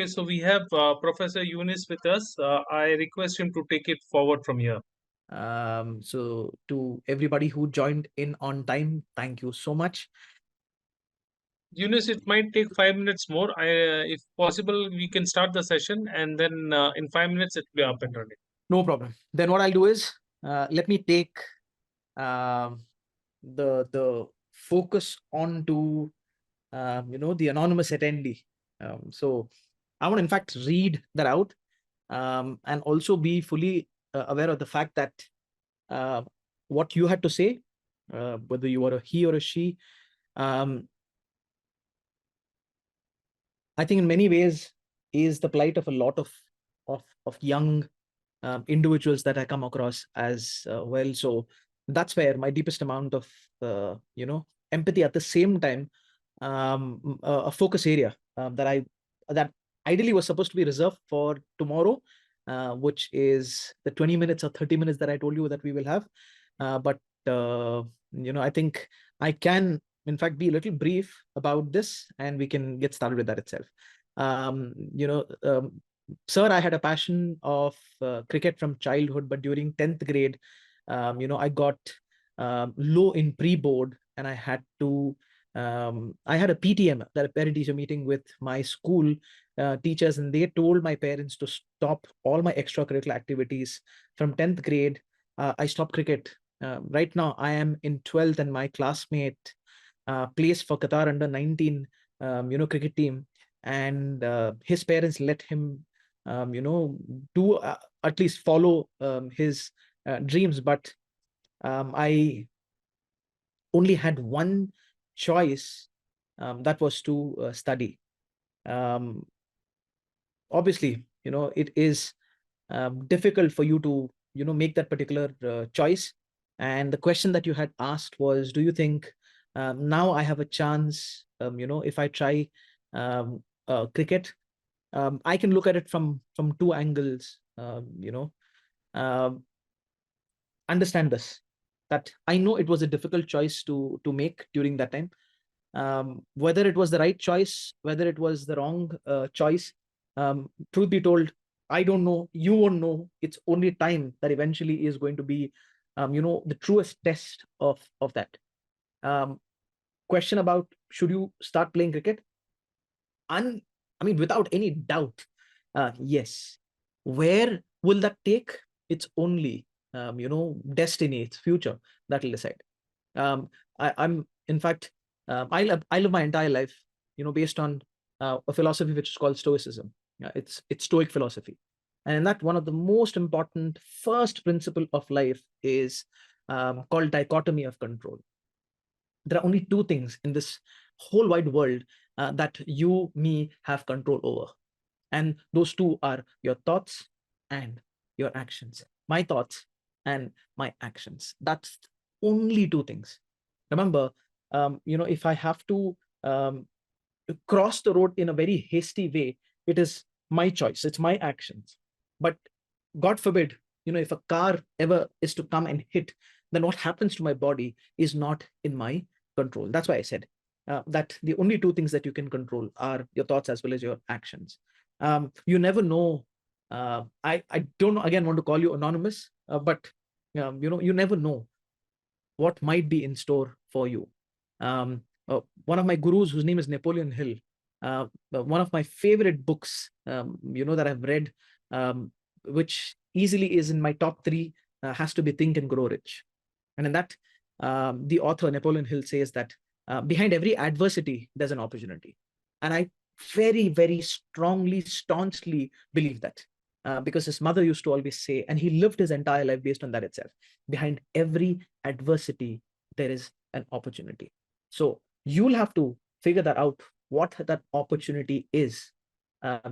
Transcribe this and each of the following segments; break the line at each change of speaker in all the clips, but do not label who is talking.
Okay, so we have Professor Eunice with us. I request him to take it forward from here.
So to everybody who joined in on time, thank you so much.
Eunice, it might take 5 minutes more. If possible, we can start the session and then in 5 minutes it will be up and running.
No problem. Then what I'll do is let me take um, the focus on to the anonymous attendee. So I want to in fact read that out and also be fully aware of the fact that uh, what you had to say, whether you are a he or a she, um, I think in many ways is the plight of a lot of young individuals that I come across as well. So that's where my deepest amount of empathy, at the same time a focus area that ideally was supposed to be reserved for tomorrow, which is the 20 minutes or 30 minutes that I told you that we will have. But I think I can in fact be a little brief about this and we can get started with that itself. um, you know um, Sir, I had a passion of cricket from childhood, but during 10th grade, I got low in pre-board and I had to I had a PTM, that a parent teacher meeting with my school teachers, and they told my parents to stop all my extracurricular activities. From 10th grade, I stopped cricket. Right now, I am in 12th, and my classmate plays for Qatar under 19, cricket team, and his parents let him, do at least follow his dreams. But I only had one choice, that was to study. Um, Obviously, it is difficult for you to make that particular choice. And the question that you had asked was, do you think now I have a chance, if I try cricket, I can look at it from two angles. Um, Understand this, that I know it was a difficult choice to make during that time. Whether it was the right choice, whether it was the wrong choice, truth be told, I don't know. You won't know. It's only time that eventually is going to be, the truest test of that. Um, Question about should you start playing cricket? I mean, without any doubt, yes. Where will that take? It's only, destiny, it's future that will decide. I'm in fact, I live my entire life, based on a philosophy which is called Stoicism. It's Stoic philosophy, and in that, one of the most important first principle of life is called dichotomy of control. There are only two things in this whole wide world that you, me, have control over, and those two are your thoughts and your actions. My thoughts and my actions. That's only two things. Remember, if I have um, to cross the road in a very hasty way, it is my choice, it's my actions. But God forbid, if a car ever is to come and hit, then what happens to my body is not in my control. That's why I said that the only two things that you can control are your thoughts as well as your actions. You never know. I don't again want to call you anonymous, but you never know what might be in store for you. One of my gurus, whose name is Napoleon Hill, one of my favorite books, that I've read, which easily is in my top three, has to be Think and Grow Rich. And in that, the author Napoleon Hill says that behind every adversity, there's an opportunity. And I very, very strongly, staunchly believe that. Because his mother used to always say, and he lived his entire life based on that itself. Behind every adversity, there is an opportunity. So you'll have to figure that out, what that opportunity is,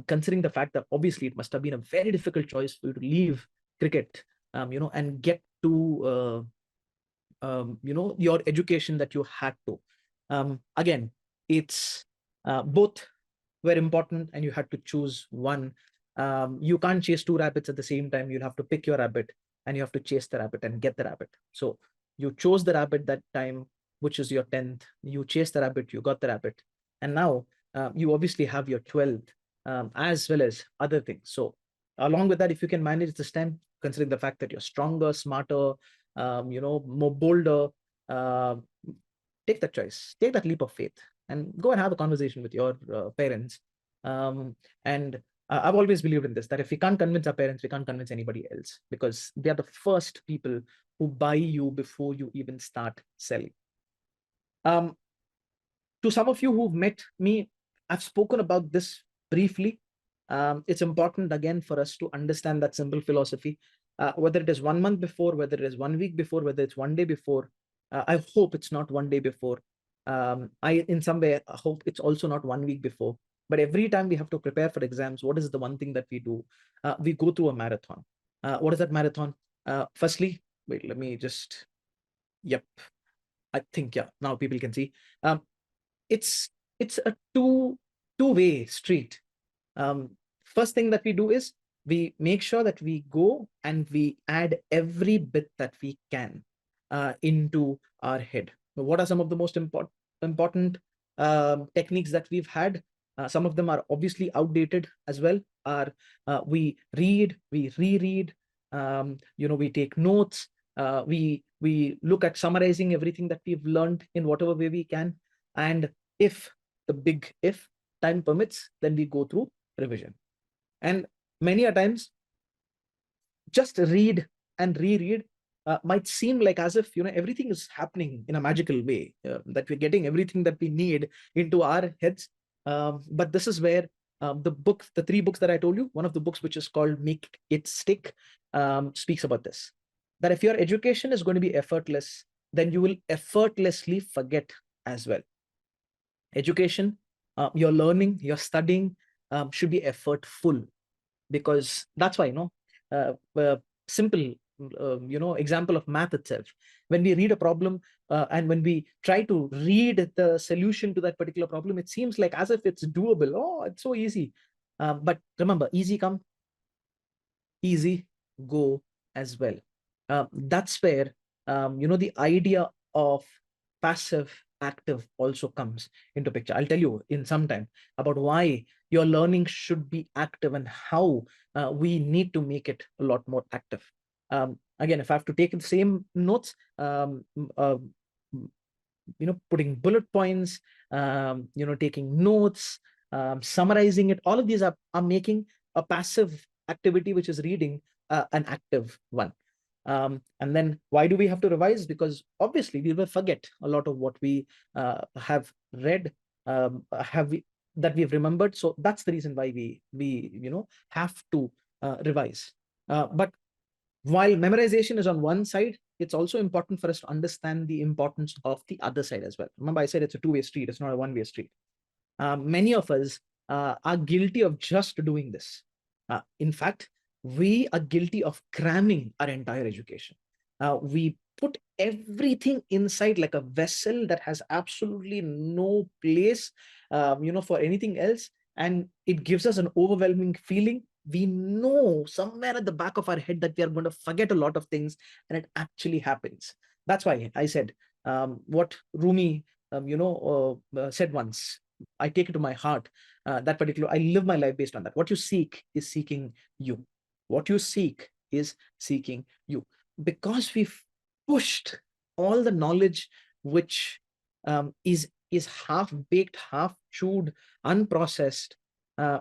considering the fact that obviously it must have been a very difficult choice for you to leave cricket, and get to, your education that you had to. Again, it's both were important and you had to choose one. You can't chase two rabbits at the same time. You'll have to pick your rabbit and you have to chase the rabbit and get the rabbit. So you chose the rabbit that time, which is your 10th. You chased the rabbit, you got the rabbit. And now you obviously have your 12th. as well as other things. So along with that, if you can manage this time, considering the fact that you're stronger, smarter, more bolder, uh, take that choice, take that leap of faith, and go and have a conversation with your parents. And I've always believed in this, that if we can't convince our parents, we can't convince anybody else, because they are the first people who buy you before you even start selling. Um, to some of you who've met me, I've spoken about this briefly. It's important again for us to understand that simple philosophy. Whether it is 1 month before, whether it is 1 week before, whether it's 1 day before, I hope it's not 1 day before. I, in some way, hope it's also not 1 week before. But every time we have to prepare for exams, what is the one thing that we do? We go through a marathon. What is that marathon? Firstly, wait, let me just, yep, I think, yeah, now people can see. Um, it's it's a two-way street. First thing that we do is we make sure that we go and we add every bit that we can into our head. What are some of the most important techniques that we've had? Some of them are obviously outdated as well. Are we read, we reread, we take notes, we look at summarizing everything that we've learned in whatever way we can, and if the big if time permits, then we go through revision. And many a times, just read and reread might seem like as if everything is happening in a magical way, that we're getting everything that we need into our heads. But this is where the 3 books that I told you, one of the books, which is called Make It Stick, speaks about this. That if your education is going to be effortless, then you will effortlessly forget as well. Education, your learning, your studying should be effortful, because that's why, simple, example of math itself. When we read a problem and when we try to read the solution to that particular problem, it seems like as if it's doable. Oh, it's so easy. But remember, easy come, easy go as well. That's where the idea of passive active also comes into picture. I'll tell you in some time about why your learning should be active and how we need to make it a lot more active. Again, if I have to take the same notes, putting bullet points, taking notes, summarizing it, all of these are making a passive activity, which is reading, an active one. And then why do we have to revise? Because obviously we will forget a lot of what we have read, have we that we've remembered. So that's the reason why we have to revise. But while memorization is on one side, it's also important for us to understand the importance of the other side as well. Remember, I said it's a two-way street, it's not a one-way street. Many of us are guilty of just doing this. In fact, we are guilty of cramming our entire education. We put everything inside like a vessel that has absolutely no place, for anything else, and it gives us an overwhelming feeling. We know somewhere at the back of our head that we are going to forget a lot of things, and it actually happens. That's why I said what Rumi, said once. I take it to my heart. That particular, I live my life based on that. What you seek is seeking you. What you seek is seeking you. Because we've pushed all the knowledge which is half baked, half chewed, unprocessed.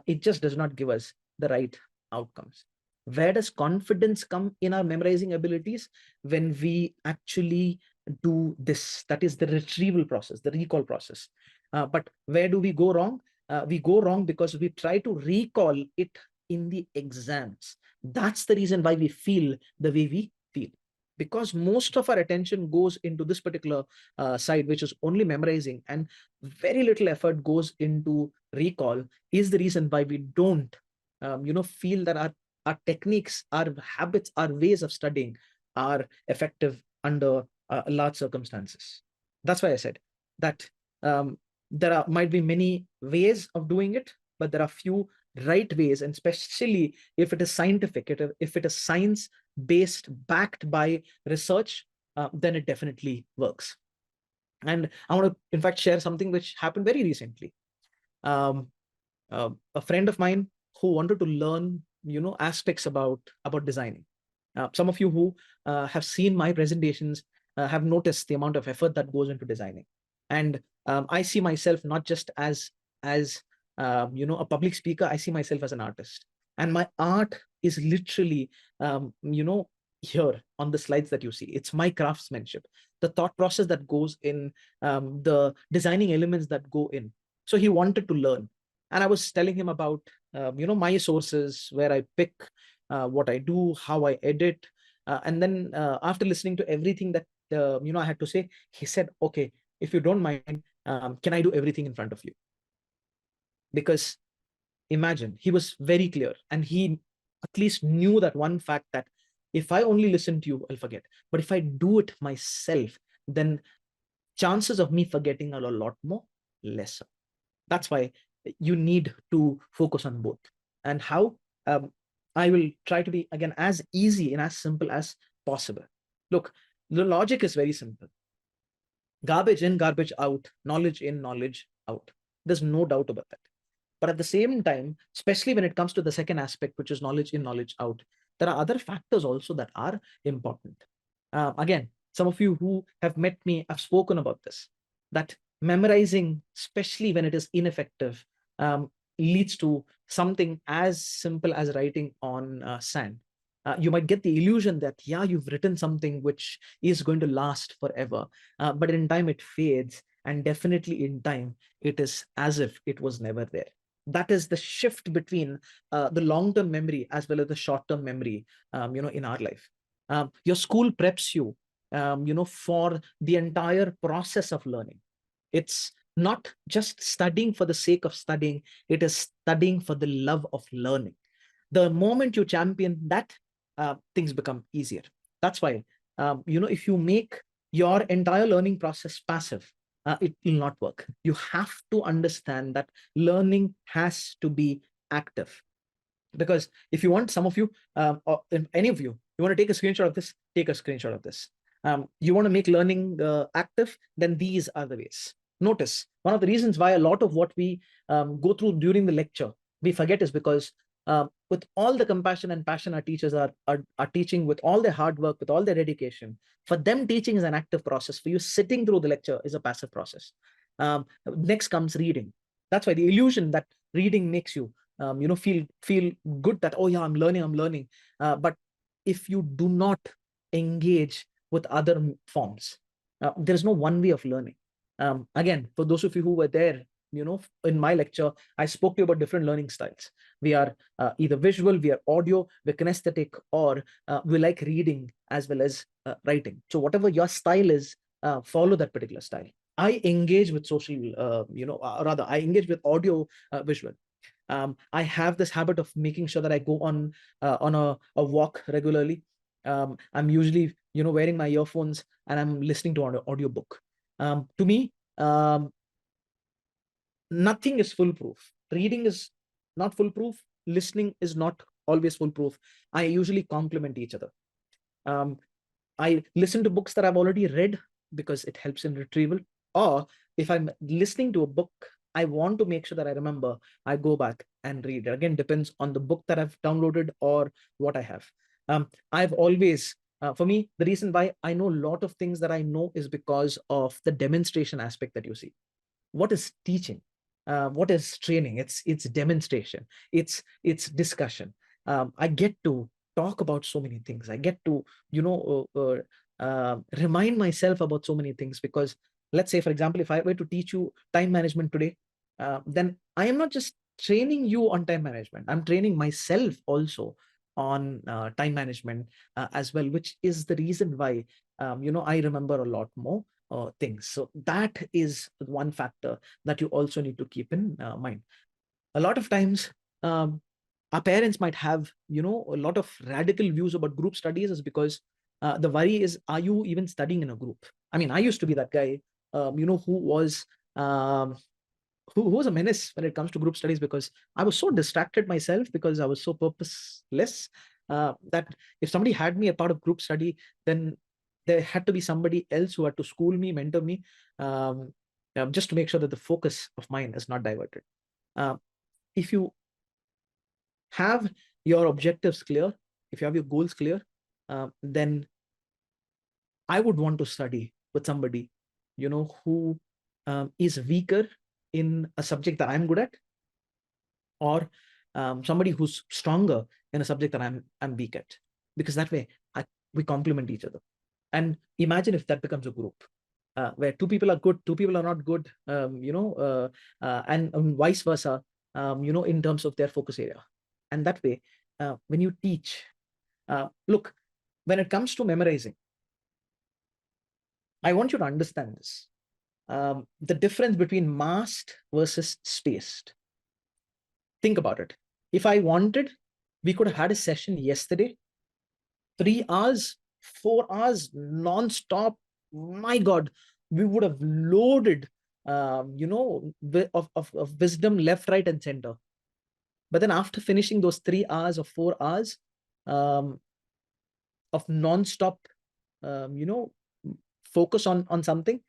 It just does not give us the right outcomes. Where does confidence come in our memorizing abilities? When we actually do this, that is the retrieval process, the recall process. But where do we go wrong? We go wrong because we try to recall it in the exams. That's the reason why we feel the way we feel, because most of our attention goes into this particular side, which is only memorizing, and very little effort goes into recall, is the reason why we don't feel that our techniques, our habits, our ways of studying are effective under large circumstances. That's why I said that there might be many ways of doing it, but there are few right ways, and especially if it is scientific, if it is science based, backed by research, then it definitely works. And I want to, in fact, share something which happened very recently. a friend of mine who wanted to learn, aspects about designing. Some of you who have seen my presentations have noticed the amount of effort that goes into designing. And I see myself not just as a public speaker. I see myself as an artist, and my art is literally here on the slides that you see. It's my craftsmanship, the thought process that goes in, the designing elements that go in. So he wanted to learn, and I was telling him about my sources, where I pick what I do, how I edit. And then after listening to everything that I had to say, he said, "Okay, if you don't mind, can I do everything in front of you?" Because imagine, he was very clear, and he at least knew that one fact, that if I only listen to you, I'll forget. But if I do it myself, then chances of me forgetting are a lot more lesser. That's why you need to focus on both. And how? I will try to be, again, as easy and as simple as possible. Look, the logic is very simple: garbage in, garbage out, knowledge in, knowledge out. There's no doubt about that. But at the same time, especially when it comes to the second aspect, which is knowledge in, knowledge out, there are other factors also that are important. Again, some of you who have met me have spoken about this, that memorizing, especially when it is ineffective, leads to something as simple as writing on sand. You might get the illusion that, yeah, you've written something which is going to last forever, but in time it fades, and definitely in time it is as if it was never there. That is the shift between the long-term memory as well as the short-term memory, in our life. Your school preps you, for the entire process of learning. It's not just studying for the sake of studying, it is studying for the love of learning. The moment you champion that, things become easier. That's why, if you make your entire learning process passive, it will not work. You have to understand that learning has to be active. Because if you want, some of you, or any of you want to take a screenshot of this, take a screenshot of this. You want to make learning active, then these are the ways. Notice, one of the reasons why a lot of what we go through during the lecture we forget is because, with all the compassion and passion our teachers are teaching, with all their hard work, with all their dedication, for them teaching is an active process. For you, sitting through the lecture is a passive process. Next comes reading. That's why the illusion that reading makes you feel good, that, oh yeah, I'm learning. But if you do not engage with other forms, there's no one way of learning. Again, for those of you who were there, in my lecture, I spoke to you about different learning styles. We are either visual, we are audio, we're kinesthetic, or we like reading as well as writing. So whatever your style is, follow that particular style. I engage with social, rather, I engage with audio, visual. I have this habit of making sure that I go on a walk regularly. I'm usually, wearing my earphones, and I'm listening to an audio book. To me, nothing is foolproof. Reading is not foolproof. Listening is not always foolproof. I usually complement each other. Um, I listen to books that I've already read because it helps in retrieval. Or if I'm listening to a book, I want to make sure that I remember, I go back and read. Again, depends on the book that I've downloaded or what I have. I've always, for me, the reason why I know a lot of things that I know is because of the demonstration aspect that you see. What is teaching? What is training? It's demonstration. It's discussion. I get to talk about so many things. I get to, remind myself about so many things, because let's say, for example, if I were to teach you time management today, then I am not just training you on time management. I'm training myself also on time management as well, which is the reason why, I remember a lot more things. So that is one factor that you also need to keep in mind. A lot of times, our parents might have, a lot of radical views about group studies, is because the worry is, are you even studying in a group? I mean, I used to be that guy, who was, who was a menace when it comes to group studies, because I was so distracted myself, because I was so purposeless, that if somebody had me a part of group study, then there had to be somebody else who had to school me, mentor me, just to make sure that the focus of mine is not diverted. Uh, if you have your objectives clear, if you have your goals clear, then I would want to study with somebody, who is weaker in a subject that I'm good at, or somebody who's stronger in a subject that I'm weak at, because that way we complement each other. And imagine if that becomes a group where two people are good, two people are not good, and vice versa, in terms of their focus area. And that way, when you teach, look, when it comes to memorizing, I want you to understand this. The difference between massed versus spaced. Think about it. If I wanted, we could have had a session yesterday, 3 hours, 4 hours, non-stop. My God, we would have loaded, of wisdom left, right, and center. But then after finishing those 3 hours or 4 hours of non-stop, focus on something,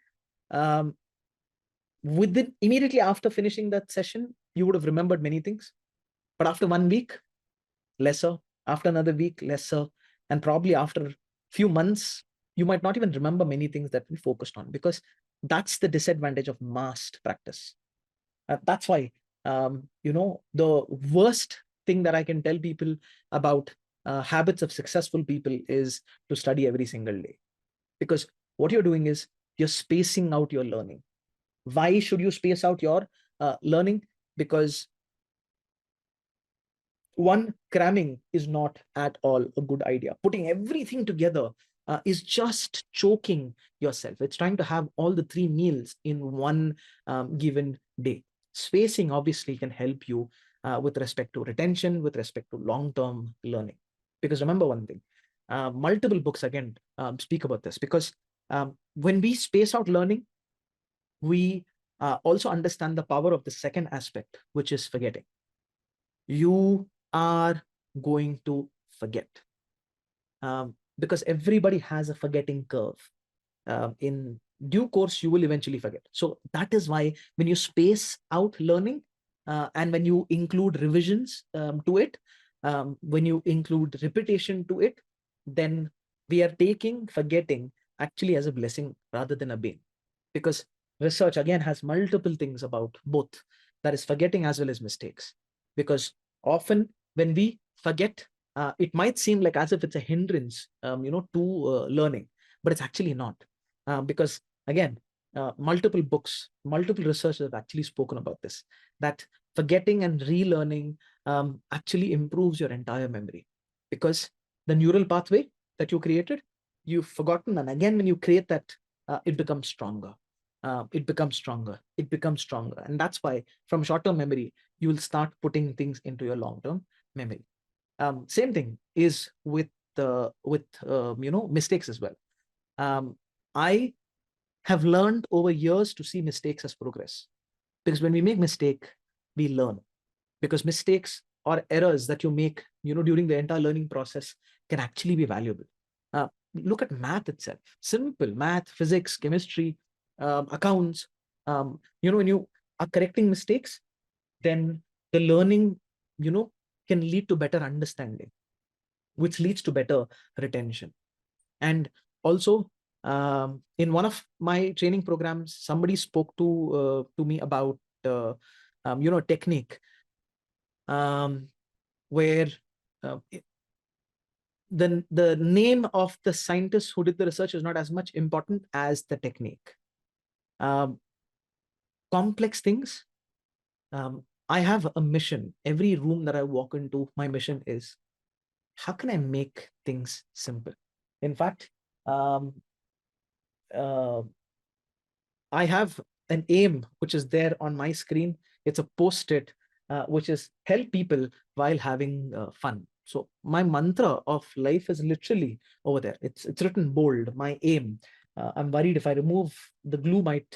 within immediately after finishing that session, you would have remembered many things. But after 1 week, lesser. After another week, lesser. And probably after a few months, you might not even remember many things that we focused on, because that's the disadvantage of massed practice. That's why, the worst thing that I can tell people about habits of successful people is to study every single day. Because what you're doing is you're spacing out your learning. Why should you space out your learning? Because one, cramming is not at all a good idea. Putting everything together is just choking yourself. It's trying to have all the 3 meals in one given day. Spacing obviously can help you with respect to retention, with respect to long-term learning. Because remember one thing, multiple books again speak about this, because when we space out learning, we also understand the power of the second aspect, which is forgetting. You are going to forget, because everybody has a forgetting curve. In due course, you will eventually forget. So that is why when you space out learning, and when you include revisions to it, when you include repetition to it, then we are taking forgetting actually as a blessing rather than a bane. Because research again has multiple things about both, that is forgetting as well as mistakes. Because often when we forget, it might seem like as if it's a hindrance, to learning, but it's actually not. Because again, multiple books, multiple researchers have actually spoken about this, that forgetting and relearning actually improves your entire memory. Because the neural pathway that you created, you've forgotten, and again when you create that, it becomes stronger. It becomes stronger, it becomes stronger. And that's why from short-term memory, you will start putting things into your long-term memory. Same thing is with mistakes as well. I have learned over years to see mistakes as progress, because when we make mistake, we learn. Because mistakes or errors that you make, during the entire learning process can actually be valuable. Look at math itself, simple math, physics, chemistry, accounts. When you are correcting mistakes, then the learning, can lead to better understanding, which leads to better retention. And also, in one of my training programs, somebody spoke to me about technique, where the name of the scientist who did the research is not as much important as the technique. Complex things. I have a mission. Every room that I walk into, my mission is, how can I make things simple? In fact, uh, I have an aim which is there on my screen. It's a post-it, which is help people while having fun. So my mantra of life is literally over there. It's written bold. My aim. I'm worried if I remove the glue, might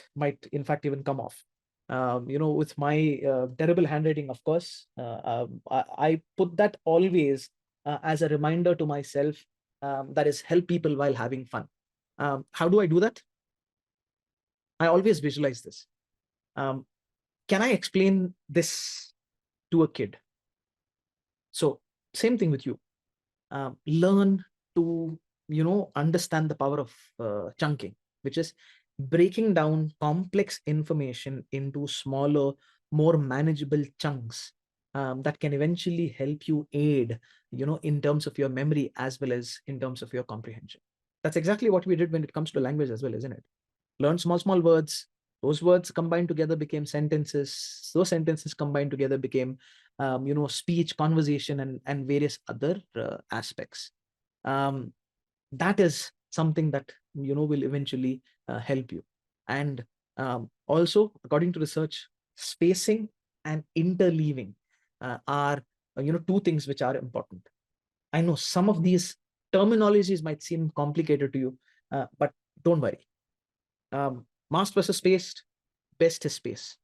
in fact even come off. With my terrible handwriting, of course, I put that always as a reminder to myself. That is help people while having fun. How do I do that? I always visualize this. Can I explain this to a kid. So same thing with you. Learn to, understand the power of chunking, which is breaking down complex information into smaller, more manageable chunks, that can eventually help you aid, in terms of your memory as well as in terms of your comprehension. That's exactly what we did when it comes to language as well, isn't it? Learn small words. Those words combined together became sentences. Those sentences combined together became, speech, conversation, and various other aspects. um, that is something that, will eventually help you. And also, according to research, spacing and interleaving are, two things which are important. I know some of these terminologies might seem complicated to you, but don't worry. Masked versus spaced, best is space.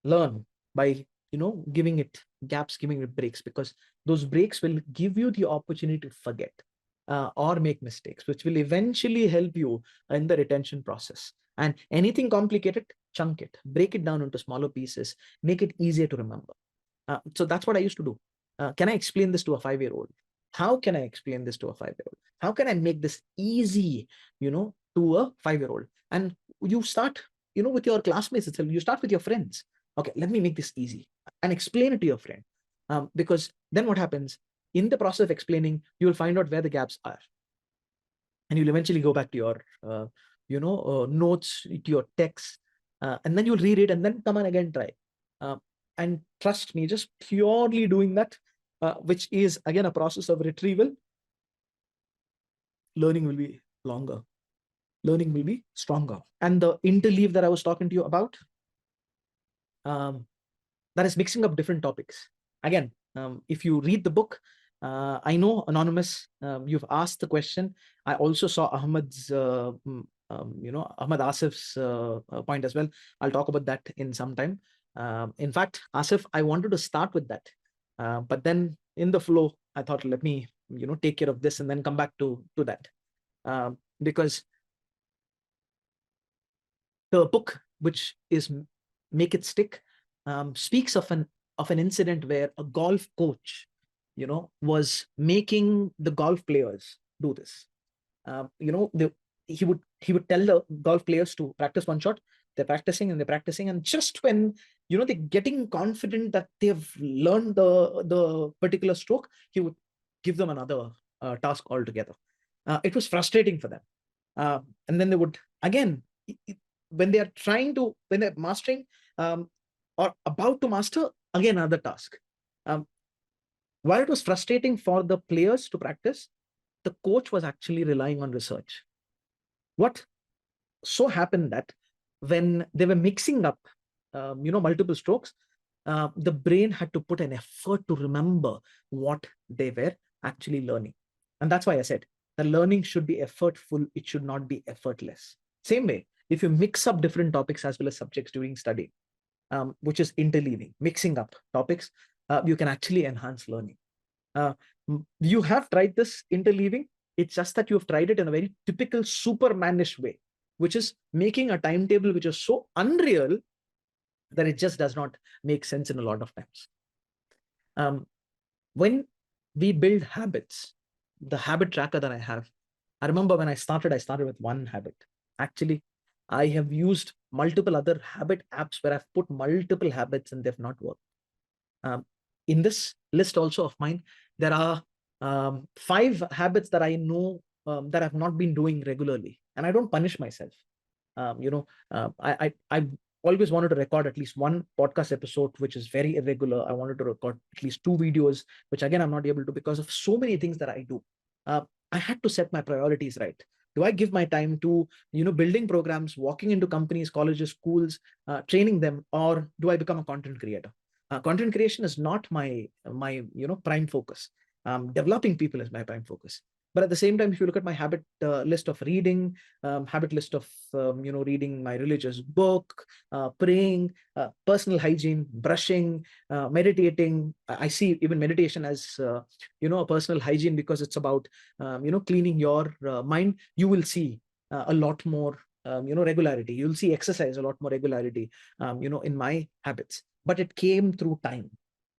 Learn by, giving it gaps, giving it breaks, because those breaks will give you the opportunity to forget, or make mistakes, which will eventually help you in the retention process. And anything complicated, chunk it, break it down into smaller pieces, make it easier to remember. So that's what I used to do. Can I explain this to a 5-year-old? How can I explain this to a 5-year-old? How can I make this easy, to a 5-year-old? And you start, with your classmates itself. You start with your friends. Okay, let me make this easy and explain it to your friend. Because then what happens in the process of explaining, you will find out where the gaps are, and you'll eventually go back to your, notes, to your text, and then you'll read it and then come and again try. Uh, and trust me, just purely doing that, which is again a process of retrieval, learning will be longer, learning will be stronger. And the interleave that I was talking to you about, um, that is mixing up different topics. Again, if you read the book, I know, Anonymous, you've asked the question. I also saw Ahmed's, Ahmed Asif's point as well. I'll talk about that in some time. In fact, Asif, I wanted to start with that, but then in the flow, I thought, let me, take care of this and then come back to that, because the book, which is Make It Stick, speaks of an incident where a golf coach, was making the golf players do this. He would tell the golf players to practice one shot. They're practicing, and just when, they're getting confident that they've learned the particular stroke, he would give them another task altogether. It was frustrating for them, and then they would again, when they're mastering, um, or about to master, again another task. um, while it was frustrating for the players to practice, the coach was actually relying on research. What so happened that when they were mixing up, multiple strokes, the brain had to put an effort to remember what they were actually learning. And that's why I said the learning should be effortful, it should not be effortless. Same way, if you mix up different topics as well as subjects during study, which is interleaving, mixing up topics, you can actually enhance learning. You have tried this interleaving. It's just that you've tried it in a very typical Supermanish way, which is making a timetable which is so unreal that it just does not make sense in a lot of times. When we build habits, the habit tracker that I remember when I started with one habit. Actually, I have used multiple other habit apps where I've put multiple habits and they've not worked. In this list also of mine, there are 5 habits that I know, that I've not been doing regularly, and I don't punish myself. I always wanted to record at least one podcast episode, which is very irregular. I wanted to record at least 2 videos, which again I'm not able to because of so many things that I do. I had to set my priorities right. Do I give my time to, building programs, walking into companies, colleges, schools, training them, or do I become a content creator? Content creation is not my prime focus. Developing people is my prime focus. But at the same time, if you look at my habit list of reading, habit list of reading my religious book, praying, personal hygiene, brushing, meditating. I see even meditation as a personal hygiene, because it's about cleaning your mind. You will see a lot more regularity. You'll see exercise a lot more regularity in my habits. But it came through time.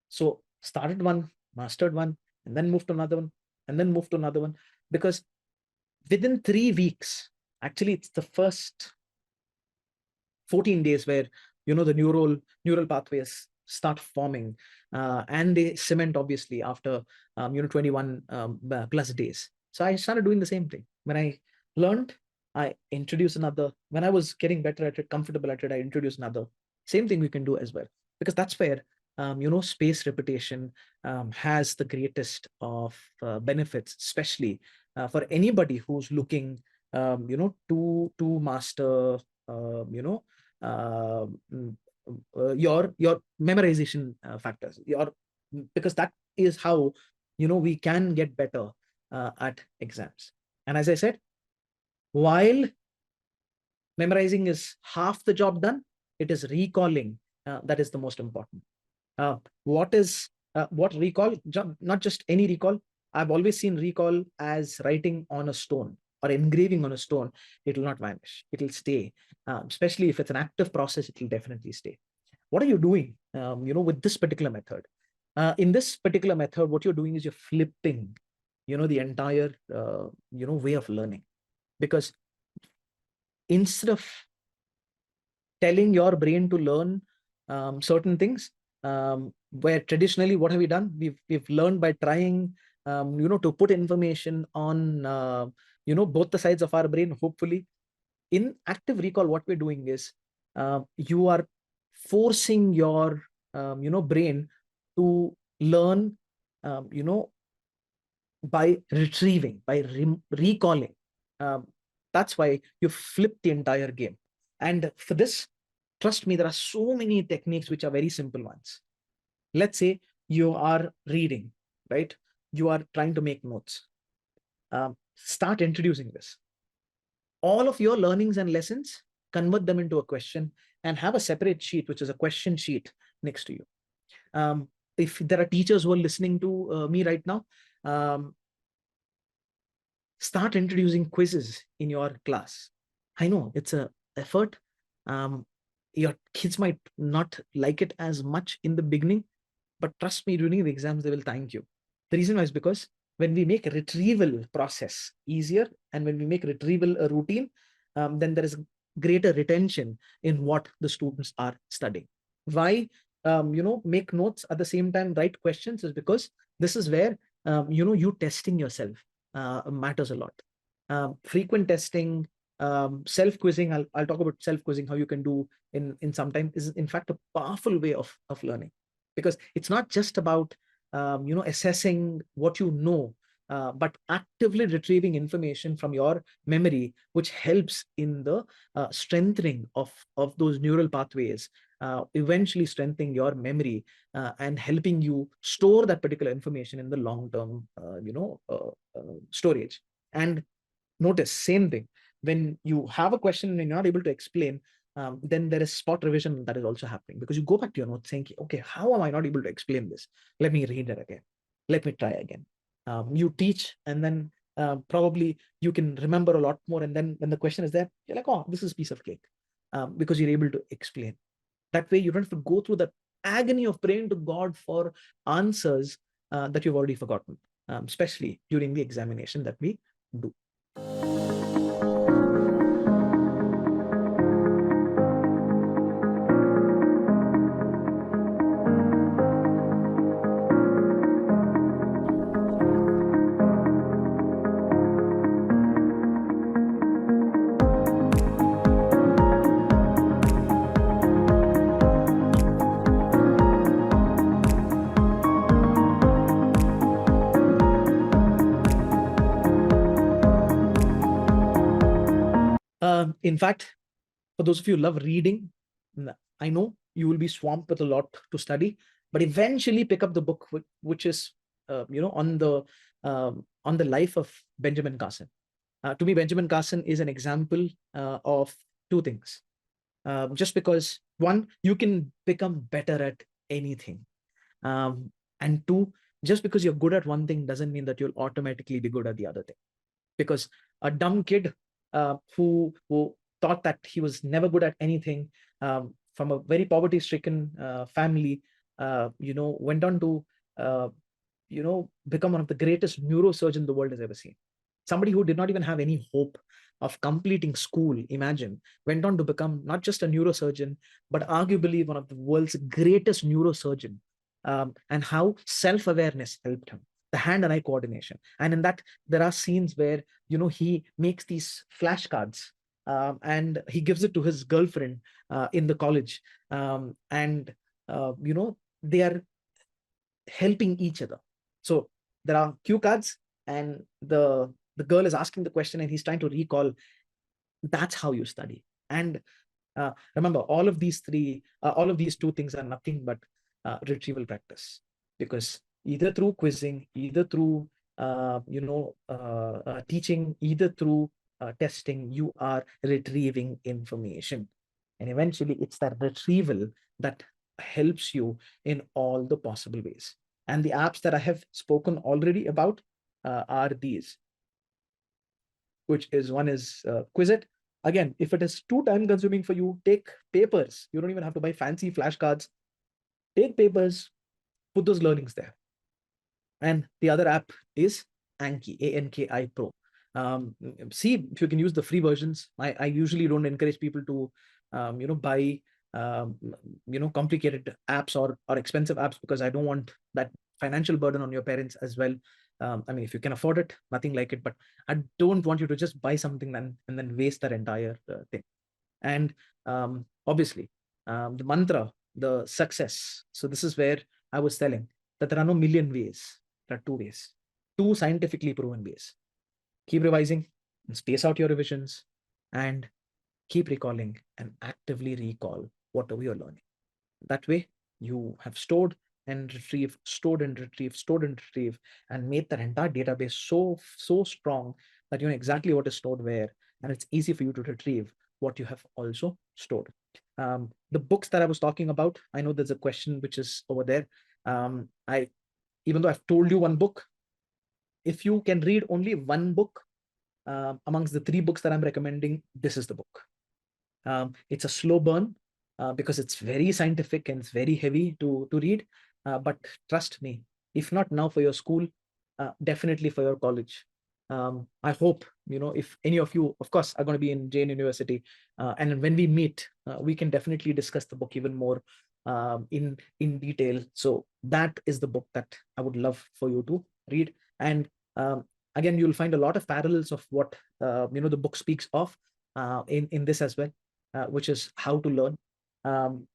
So started one, mastered one, and then moved to another one, and then moved to another one. Because within 3 weeks, actually, it's the first 14 days where the neural pathways start forming, and they cement obviously after 21 plus days. So I started doing the same thing. When I learned, I introduced another. When I was getting better at it, comfortable at it, I introduced another. Same thing we can do as well, because that's where space repetition has the greatest of benefits, especially for anybody who's looking to master uh, mm, your memorization factors, your because that is how we can get better at exams. And as I said, while memorizing is half the job done, it is recalling that is the most important. What recall, not just any recall. I've always seen recall as writing on a stone or engraving on a stone. It will not vanish, it will stay. Especially if it's an active process, it will definitely stay. What are you doing with this particular method? In this particular method, what you're doing is you're flipping the entire way of learning. Because instead of telling your brain to learn certain things, where traditionally what have we done? We've learned by trying to put information on both the sides of our brain. Hopefully, in active recall, what we're doing is you are forcing your brain to learn um, you know by retrieving, by recalling. um, that's why you flip the entire game. And for this, trust me, there are so many techniques which are very simple ones. Let's say you are reading, right? You are trying to make notes. Start introducing this. All of your learnings and lessons, convert them into a question, and have a separate sheet, which is a question sheet, next to you. If there are teachers who are listening to me right now, um, start introducing quizzes in your class. I know it's a effort. um, your kids might not like it as much in the beginning, but trust me, during the exams they will thank you. The reason why is because when we make retrieval process easier, and when we make retrieval a routine, then there is greater retention in what the students are studying. Why make notes at the same time write questions is because this is where you testing yourself matters a lot. Frequent testing, self-quizzing. I'll talk about self-quizzing, how you can do in some time, is in fact a powerful way of learning. Because it's not just about assessing what you know, but actively retrieving information from your memory, which helps in the strengthening of those neural pathways, eventually strengthening your memory, and helping you store that particular information in the long term storage. And notice, same thing, when you have a question and you're not able to explain, then there is spot revision that is also happening, because you go back to your notes saying, okay, how am I not able to explain this? Let me read it again. Let me try again. You teach, and then probably you can remember a lot more. And then when the question is there, you're like, oh, this is a piece of cake, because you're able to explain. That way, you don't have to go through that agony of praying to God for answers that you've already forgotten, especially during the examination that we do. In fact, for those of you who love reading, I know you will be swamped with a lot to study, but eventually pick up the book, which is on the life of Benjamin Carson. To me, Benjamin Carson is an example of two things. Just because, one, you can become better at anything, and two, just because you're good at one thing doesn't mean that you'll automatically be good at the other thing. Because a dumb kid who thought that he was never good at anything, from a very poverty stricken family, went on to uh, become one of the greatest neurosurgeons the world has ever seen. Somebody who did not even have any hope of completing school, imagine, went on to become not just a neurosurgeon, but arguably one of the world's greatest neurosurgeon. And how self-awareness helped him, the hand and eye coordination. And in that, there are scenes where, he makes these flashcards, and he gives it to his girlfriend in the college. And, they are helping each other. So there are cue cards, and the girl is asking the question, and he's trying to recall. That's how you study. And remember, all of these two things are nothing but retrieval practice, because either through quizzing, either through teaching, either through testing, you are retrieving information, and eventually it's that retrieval that helps you in all the possible ways. And the apps that I have spoken already about are these, which is one is Quizlet. Again, if it is too time consuming for you, take papers. You don't even have to buy fancy flashcards. Take papers, put those learnings there. And the other app is Anki, Anki Pro. See if you can use the free versions. I usually don't encourage people to, buy, complicated apps or expensive apps, because I don't want that financial burden on your parents as well. I mean, if you can afford it, nothing like it, but I don't want you to just buy something and then waste that entire thing. And obviously, the mantra, the success. So this is where I was telling that there are no million ways. There are two ways, two scientifically proven ways. Keep revising and space out your revisions, and keep recalling and actively recall whatever you're learning. That way, you have stored and retrieved, stored and retrieved, stored and retrieved, and made that entire database so strong that you know exactly what is stored where, and it's easy for you to retrieve what you have also stored. The books that I was talking about, I know there's a question which is over there. I Even though I've told you one book, if you can read only one book amongst the three books that I'm recommending, this is the book. It's a slow burn because it's very scientific and it's very heavy to read. But trust me, if not now for your school, definitely for your college. I hope, if any of you, of course, are going to be in Jain University, and when we meet, we can definitely discuss the book even more in detail. So that is the book that I would love for you to read. And again, you'll find a lot of parallels of what the book speaks of in this as well, which is how to learn. Um,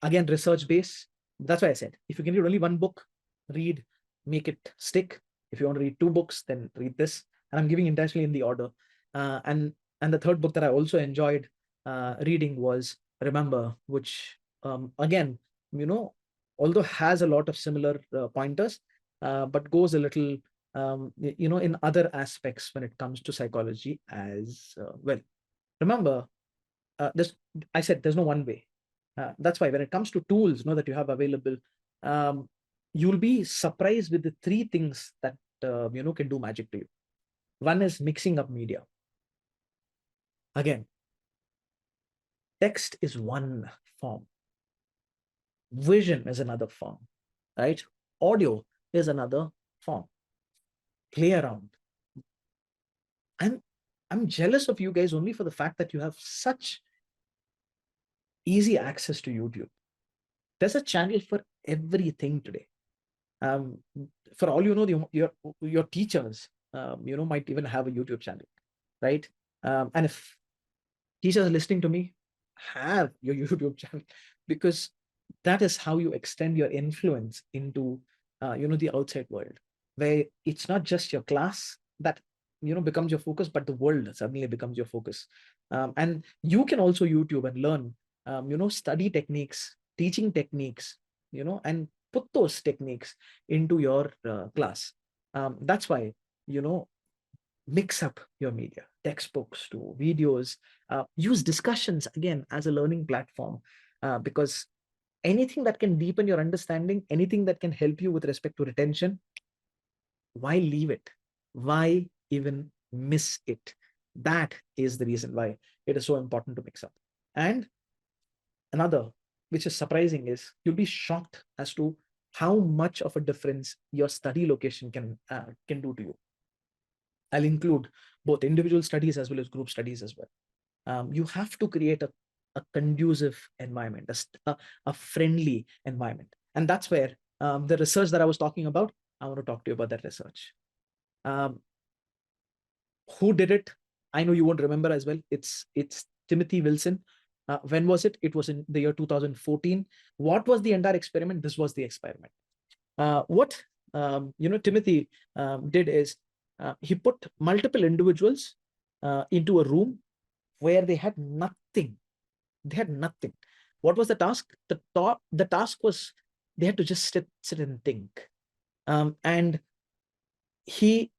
Again, research base. That's why I said, if you can read only one book, read, make it stick. If you want to read two books, then read this. And I'm giving intentionally in the order. And the third book that I also enjoyed reading was Remember, which again, although has a lot of similar pointers, but goes a little, in other aspects when it comes to psychology as well. Remember, this I said there's no one way. That's why when it comes to tools, that you have available, um, you'll be surprised with the three things that can do magic to you. One is mixing up media. Again, text is one form, vision is another form, right? Audio is another form. Play around. I'm jealous of you guys only for the fact that you have such easy access to YouTube. There's a channel for everything today. um, for all you know, your teachers, might even have a YouTube channel, right? And if teachers are listening to me, have your YouTube channel, because that is how you extend your influence into, the outside world, where it's not just your class that becomes your focus, but the world suddenly becomes your focus. And you can also YouTube and learn, study techniques, teaching techniques, and put those techniques into your class. That's why, mix up your media, textbooks to videos, use discussions again as a learning platform, because anything that can deepen your understanding, anything that can help you with respect to retention, why leave it? Why even miss it? That is the reason why it is so important to mix up. And another which is surprising, is you'll be shocked as to how much of a difference your study location can do to you. I'll include both individual studies as well as group studies as well. You have to create a conducive environment, a friendly environment. And that's where the research that I was talking about, I want to talk to you about that research. Um, who did it? I know you won't remember as well. It's Timothy Wilson. When was it? It was in the year 2014. What was the entire experiment? This was the experiment. What Timothy did is he put multiple individuals into a room where they had nothing. They had nothing. What was the task? The task was they had to just sit and think. And he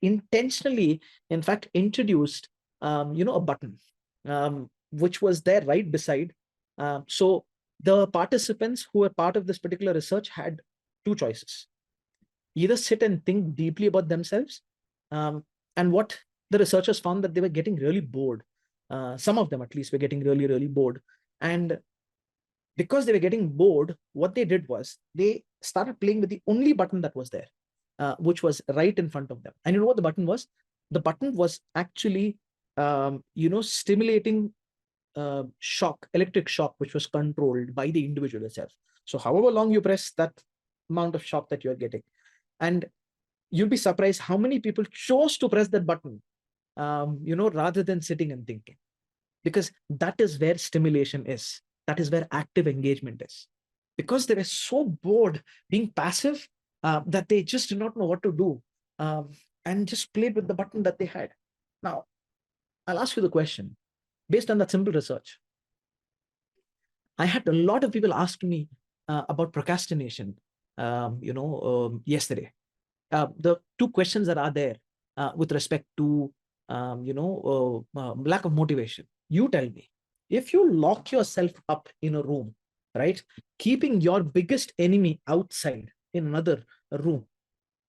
intentionally, in fact, introduced a button which was there right beside. So the participants who were part of this particular research had two choices: either sit and think deeply about themselves, um, and what the researchers found that they were getting really bored. Some of them, at least, were getting really, really bored. And because they were getting bored, what they did was they started playing with the only button that was there, which was right in front of them. And you know what the button was? The button was actually, stimulating shock, electric shock, which was controlled by the individual itself. So, however long you press, that amount of shock that you're getting. And you'll be surprised how many people chose to press that button, rather than sitting and thinking, because that is where stimulation is. That is where active engagement is. Because they were so bored being passive that they just did not know what to do, and just played with the button that they had. Now, I'll ask you the question based on that simple research. I had a lot of people ask me about procrastination, yesterday. The two questions that are there with respect to lack of motivation. You tell me, if you lock yourself up in a room, right, keeping your biggest enemy outside in another room,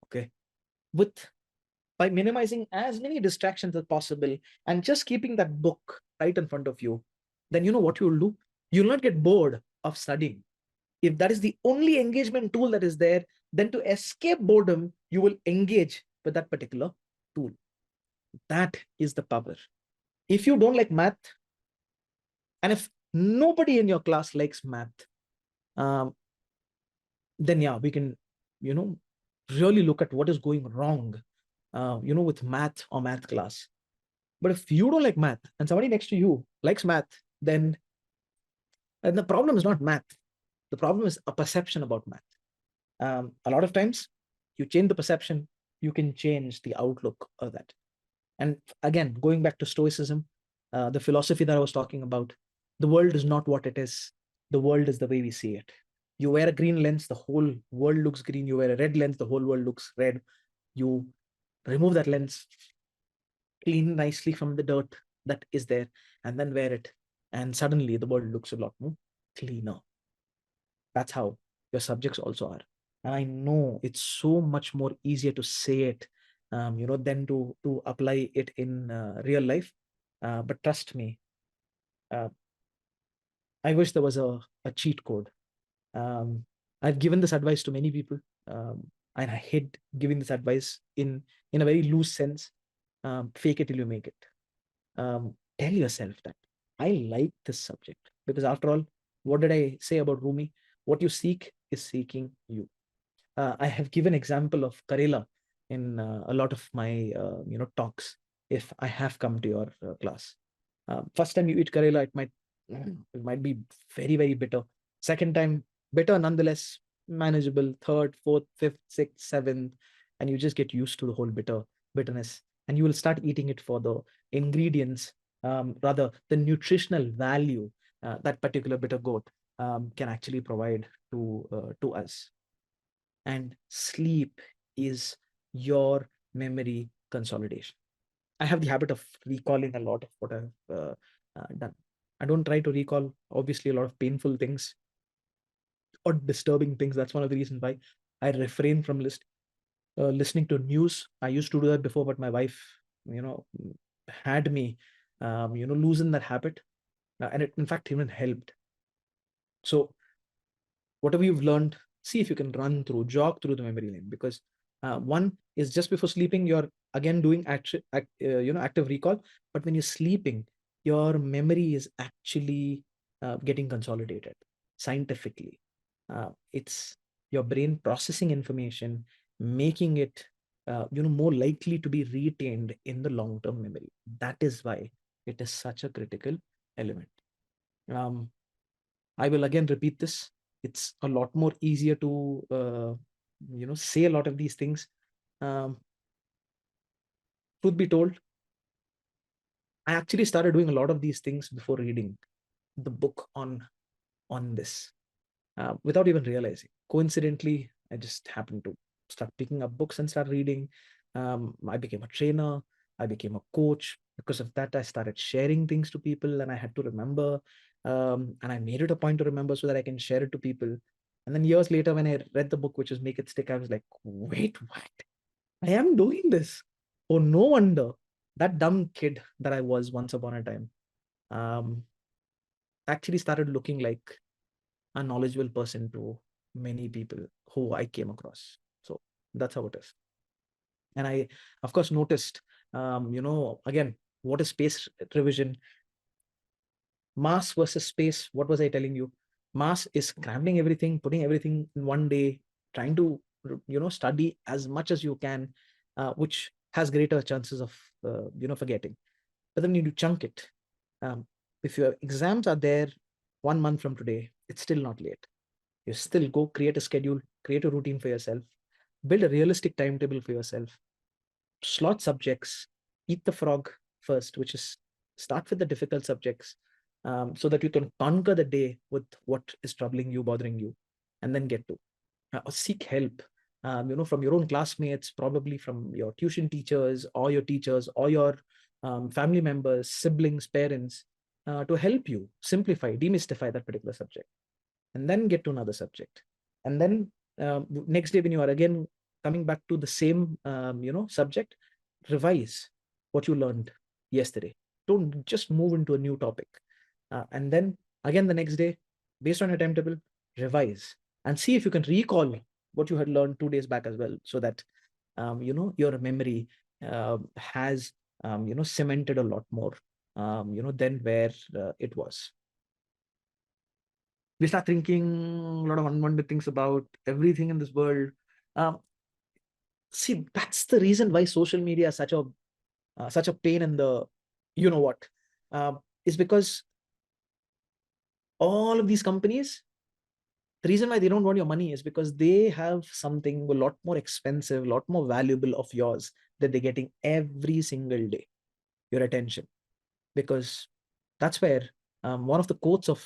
okay, with by minimizing as many distractions as possible and just keeping that book right in front of you, then you know what you will do? You'll not get bored of studying. If that is the only engagement tool that is there, then to escape boredom, you will engage with that particular tool. That is the power. If you don't like math, and if nobody in your class likes math, um, then yeah, we can, really look at what is going wrong, with math or math class. But if you don't like math and somebody next to you likes math, then and the problem is not math. The problem is a perception about math. A lot of times, you change the perception, you can change the outlook of that. And again, going back to Stoicism, the philosophy that I was talking about, the world is not what it is. The world is the way we see it. You wear a green lens, the whole world looks green. You wear a red lens, the whole world looks red. You remove that lens, clean nicely from the dirt that is there, and then wear it. And suddenly the world looks a lot more cleaner. That's how your subjects also are. And I know it's so much more easier to say it, than to apply it in real life. But trust me, uh, I wish there was a cheat code. Um, I've given this advice to many people, and I hate giving this advice in a very loose sense. Fake it till you make it. Tell yourself that I like this subject, because after all, what did I say about Rumi? What you seek is seeking you. I have given example of Karela in a lot of my talks. If I have come to your class, first time you eat Karela, it might be very, very bitter. Second time, bitter nonetheless, manageable. Third, fourth, fifth, sixth, seventh, and you just get used to the whole bitterness, and you will start eating it for the ingredients, rather the nutritional value that particular bitter goat can actually provide to us. And sleep is your memory consolidation. I have the habit of recalling a lot of what I've done. I don't try to recall, obviously, a lot of painful things or disturbing things. That's one of the reasons why I refrain from listening to news. I used to do that before, but my wife, had me, loosen that habit. And it, in fact, even helped. So whatever you've learned, see if you can jog through the memory lane, because one is just before sleeping, you're again doing active recall, but when you're sleeping, your memory is actually getting consolidated scientifically. It's your brain processing information, making it more likely to be retained in the long-term memory. That is why it is such a critical element. um, I will again repeat this. It's a lot more easier to say a lot of these things. Um, Truth be told, I actually started doing a lot of these things before reading the book on this, without even realizing. Coincidentally, I just happened to start picking up books and start reading. I became a trainer. I became a coach. Because of that, I started sharing things to people, and I had to remember. And I made it a point to remember so that I can share it to people. And then years later, when I read the book, which is Make It Stick, I was like, wait, what? I am doing this. Oh, no wonder that dumb kid that I was once upon a time um, actually started looking like a knowledgeable person to many people who I came across. So that's how it is. And I, of course, noticed, again, what is space revision? Mass versus space. What was I telling you? Mass is cramming everything, putting everything in one day, trying to, study as much as you can, which has greater chances of, forgetting. But then you need to chunk it. Um, if your exams are there 1 month from today, it's still not late. You still go create a schedule, create a routine for yourself, build a realistic timetable for yourself, slot subjects, eat the frog first, which is start with the difficult subjects, so that you can conquer the day with what is troubling you, bothering you, and then get to seek help. From your own classmates, probably from your tuition teachers, or your family members, siblings, parents, to help you simplify, demystify that particular subject, and then get to another subject. And then next day, when you are again coming back to the same subject, revise what you learned yesterday. Don't just move into a new topic. And then again the next day, based on your timetable, revise and see if you can recall what you had learned 2 days back as well, so that your memory has cemented a lot more than where it was. We start thinking a lot of unwanted things about everything in this world. Um, See, that's the reason why social media is such a pain in the you know what, is because all of these companies, the reason why they don't want your money is because they have something a lot more expensive, a lot more valuable of yours, that they're getting every single day: your attention. Because that's where one of the quotes of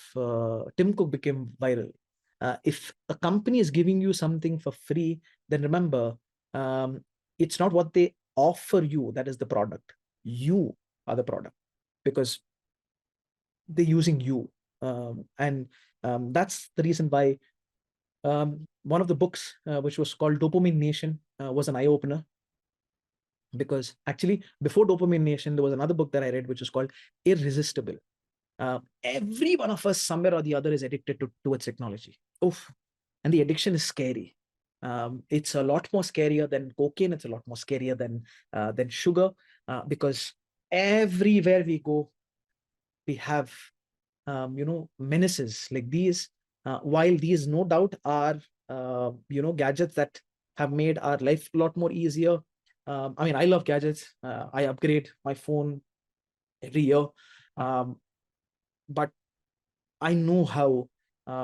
Tim Cook became viral. If a company is giving you something for free, then remember, um, it's not what they offer you that is the product. You are the product, because they're using you. And that's the reason why one of the books, which was called Dopamine Nation, was an eye opener. Because actually, before Dopamine Nation, there was another book that I read, which was called Irresistible. Every one of us, somewhere or the other, is addicted towards technology. Oof. And the addiction is scary. It's a lot more scarier than cocaine. It's a lot more scarier than sugar, because everywhere we go, we have menaces like these. While these, no doubt, are gadgets that have made our life a lot more easier. I mean, I love gadgets. I upgrade my phone every year. Um, but I know how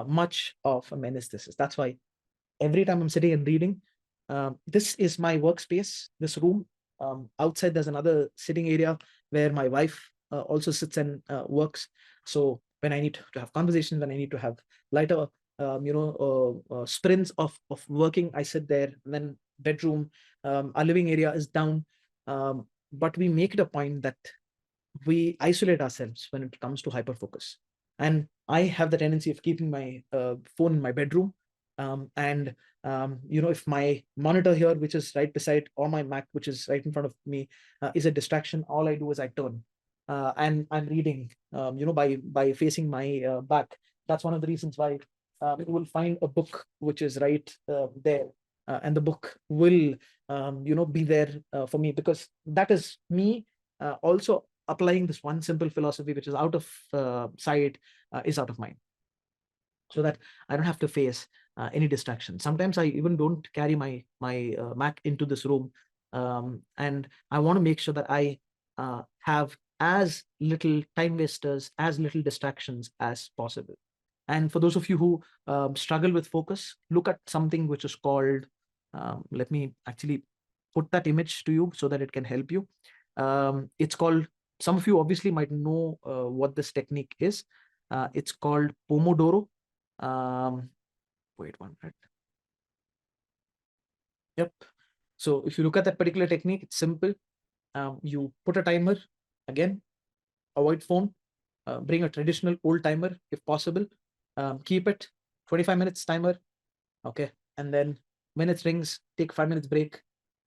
much of a menace this is. That's why every time I'm sitting and reading, this is my workspace, this room. Outside, there's another sitting area where my wife also sits and works. So when I need to have conversations, when I need to have lighter, sprints of working, I sit there. And then bedroom, our living area is down. But we make it a point that we isolate ourselves when it comes to hyper focus. And I have the tendency of keeping my phone in my bedroom. And if my monitor here, which is right beside, or my Mac, which is right in front of me, is a distraction, all I do is I turn, and I'm reading, by facing my back. That's one of the reasons why you will find a book which is right there, and the book will be there for me, because that is me also applying this one simple philosophy, which is out of sight is out of mind, so that I don't have to face any distraction. Sometimes I even don't carry my Mac into this room, and I want to make sure that I have as little time wasters, as little distractions as possible. And for those of you who struggle with focus, look at something which is called, let me actually put that image to you so that it can help you. It's called, some of you obviously might know what this technique is. It's called Pomodoro. Wait 1 minute. Yep. So if you look at that particular technique, it's simple. You put a timer, again, avoid phone, bring a traditional old timer if possible. Keep it 25 minutes timer. Okay. And then when it rings, take 5 minutes break,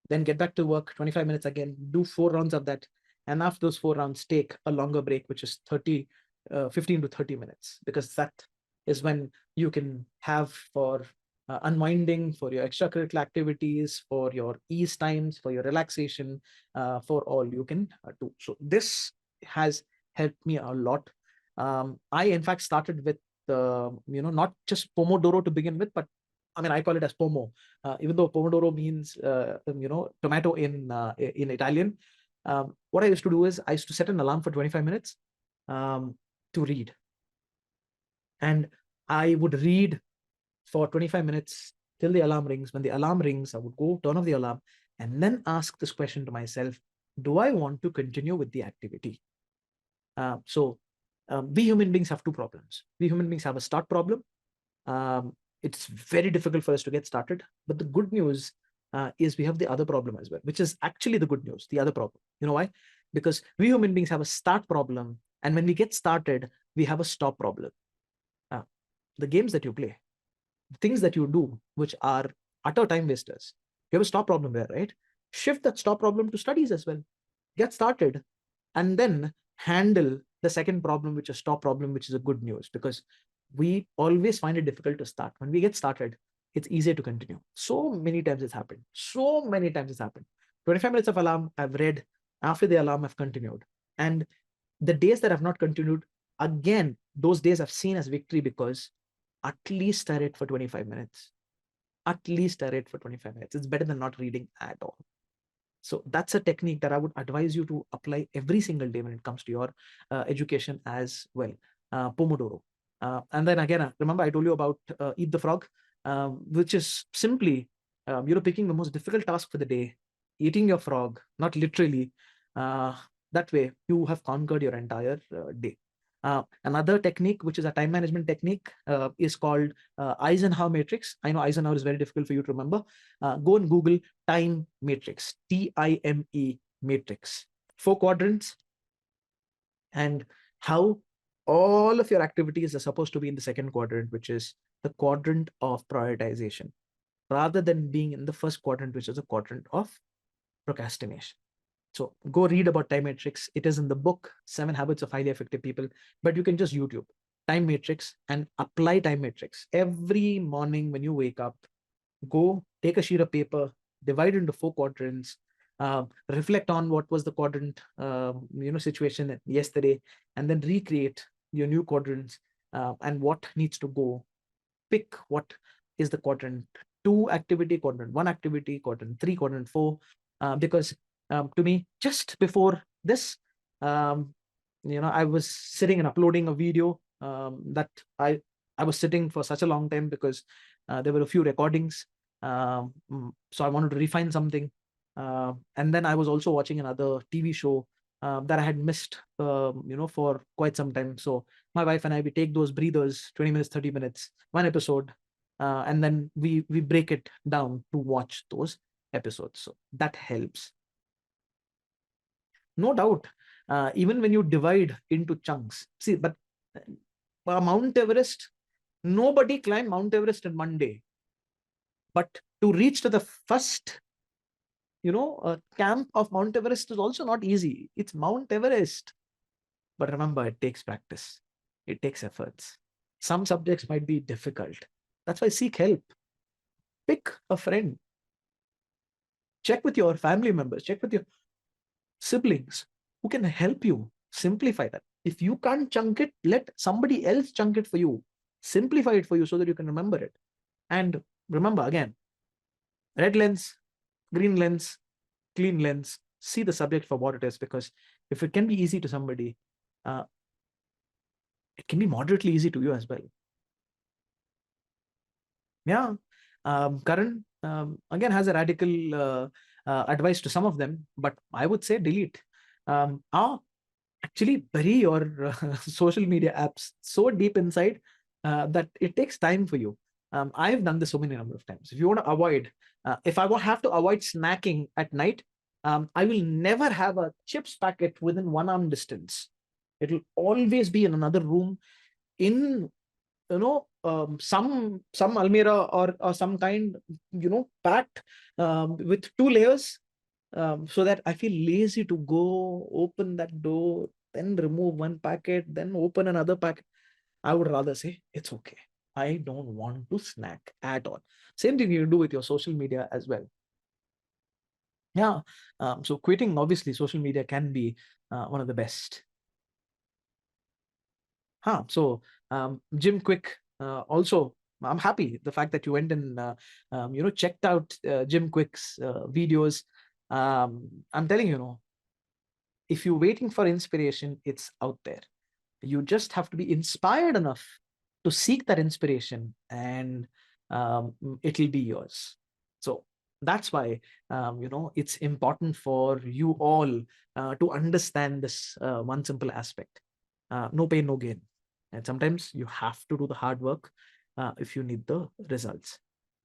then get back to work, 25 minutes again, do 4 rounds of that. And after those 4 rounds, take a longer break, which is 15 to 30 minutes, because that is when you can have for unwinding, for your extracurricular activities, for your ease times, for your relaxation, for all you can do. So this has helped me a lot. I, in fact, started with, not just Pomodoro to begin with, but I mean, I call it as Pomo, even though Pomodoro means, tomato in Italian. What I used to do is I used to set an alarm for 25 minutes to read. And I would read for 25 minutes till the alarm rings. When the alarm rings, I would go turn off the alarm and then ask this question to myself: do I want to continue with the activity? We human beings have two problems. We human beings have a start problem. It's very difficult for us to get started. But the good news is we have the other problem as well, which is actually the good news, the other problem. You know why? Because we human beings have a start problem. And when we get started, we have a stop problem. The games that you play, things that you do, which are utter time wasters, you have a stop problem there, right? Shift that stop problem to studies as well. Get started, and then handle the second problem, which is stop problem, which is a good news, because we always find it difficult to start. When we get started, it's easier to continue. So many times it's happened. So many times it's happened. 25 minutes of alarm, I've read. After the alarm, I've continued. And the days that I've not continued, again, those days I've seen as victory, because at least I read for 25 minutes. At least I read for 25 minutes. It's better than not reading at all. So that's a technique that I would advise you to apply every single day when it comes to your education as well. Pomodoro. And then again, remember I told you about Eat the Frog, which is simply, picking the most difficult task for the day, eating your frog, not literally. That way you have conquered your entire day. Another technique, which is a time management technique, is called Eisenhower matrix. I know Eisenhower is very difficult for you to remember. Go and Google time matrix, TIME matrix, 4 quadrants, and how all of your activities are supposed to be in the second quadrant, which is the quadrant of prioritization, rather than being in the first quadrant, which is a quadrant of procrastination. So go read about time matrix. It is in the book 7 Habits of Highly Effective People, but you can just YouTube time matrix and apply time matrix every morning when you wake up. Go take a sheet of paper, divide into 4 quadrants, reflect on what was the quadrant situation yesterday, and then recreate your new quadrants, and what needs to go. Pick what is the quadrant 2 activity, quadrant 1 activity, quadrant 3, quadrant 4, because to me, just before this, I was sitting and uploading a video that I was sitting for such a long time, because there were a few recordings. So I wanted to refine something. And then I was also watching another TV show that I had missed, for quite some time. So my wife and I, we take those breathers, 20 minutes, 30 minutes, one episode, and then we break it down to watch those episodes. So that helps. No doubt. Even when you divide into chunks, see, but Mount Everest, nobody climbed Mount Everest in one day. But to reach to the first, camp of Mount Everest is also not easy. It's Mount Everest. But remember, it takes practice. It takes efforts. Some subjects might be difficult. That's why seek help. Pick a friend. Check with your family members, check with your siblings who can help you simplify that. If you can't chunk it, let somebody else chunk it for you. Simplify it for you so that you can remember it. And remember again, red lens, green lens, clean lens, see the subject for what it is, because if it can be easy to somebody, uh, it can be moderately easy to you as well. Yeah. Karan, again, has a radical advice to some of them, but I would say delete. Actually bury your social media apps so deep inside that it takes time for you. I've done this so many number of times. If you want to avoid, if I will have to avoid snacking at night, I will never have a chips packet within 1 arm distance. It will always be in another room, in some almirah, or some kind, packed with 2 layers, so that I feel lazy to go open that door, then remove one packet, then open another packet. I would rather say it's okay. I don't want to snack at all. Same thing you do with your social media as well. Yeah. So quitting, obviously, social media can be one of the best. So Jim Quick, also, I'm happy the fact that you went and checked out Jim Quick's videos. I'm telling you, if you're waiting for inspiration, it's out there. You just have to be inspired enough to seek that inspiration, and it'll be yours. So that's why it's important for you all to understand this one simple aspect: no pain, no gain. And sometimes you have to do the hard work if you need the results.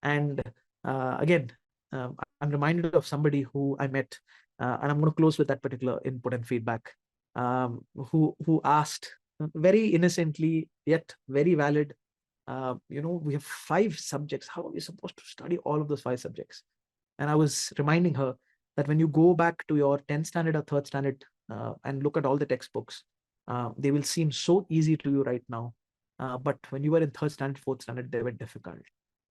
And again, I'm reminded of somebody who I met, and I'm going to close with that particular input and feedback, who asked very innocently, yet very valid. We have 5 subjects. How are we supposed to study all of those 5 subjects? And I was reminding her that when you go back to your 10th standard or 3rd standard and look at all the textbooks, they will seem so easy to you right now. But when you were in 3rd standard, 4th standard, they were difficult.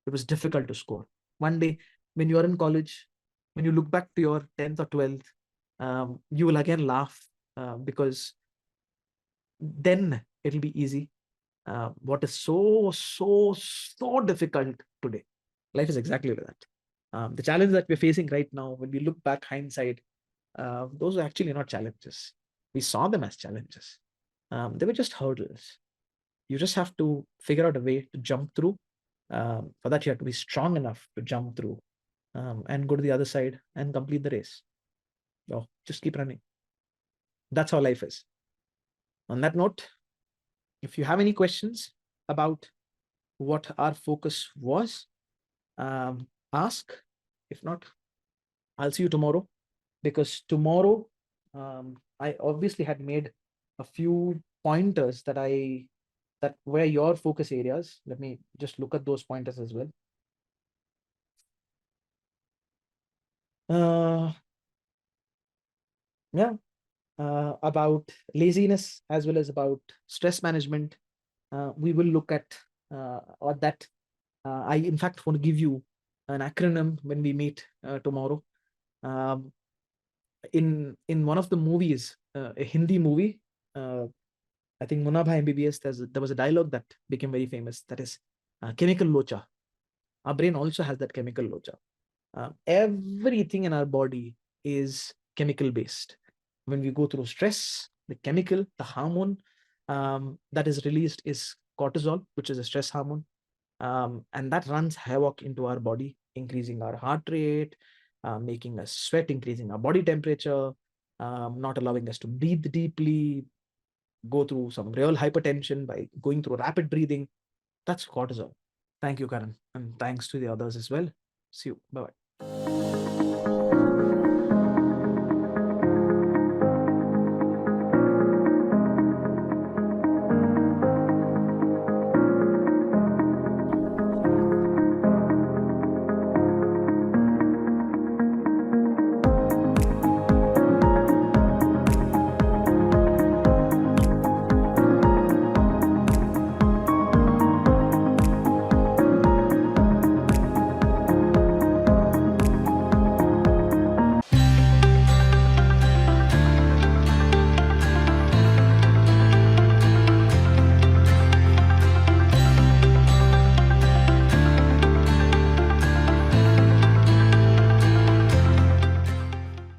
It was difficult to score. One day, when you are in college, when you look back to your 10th or 12th, you will again laugh, because then it'll be easy. What is so difficult today, life is exactly like that. The challenge that we're facing right now, when we look back hindsight, those are actually not challenges. We saw them as challenges. They were just hurdles. You just have to figure out a way to jump through. For that, you have to be strong enough to jump through, and go to the other side and complete the race. So just keep running. That's how life is. On that note, if you have any questions about what our focus was, ask. If not, I'll see you tomorrow, because tomorrow I obviously had made a few pointers that were your focus areas. Let me just look at those pointers as well. Uh, yeah, about laziness as well as about stress management. We will look at or that. I in fact want to give you an acronym when we meet tomorrow. Um, in one of the movies, a Hindi movie, I think Munna Bhai MBBS, there was a dialogue that became very famous. That is chemical locha. Our brain also has that chemical locha. Everything in our body is chemical based. When we go through stress, the chemical, the hormone that is released is cortisol, which is a stress hormone. And that runs havoc into our body, increasing our heart rate, making us sweat, increasing our body temperature, not allowing us to breathe deeply, go through some real hypertension by going through rapid breathing. That's cortisol. Thank you, Karan. And thanks to the others as well. See you. Bye bye.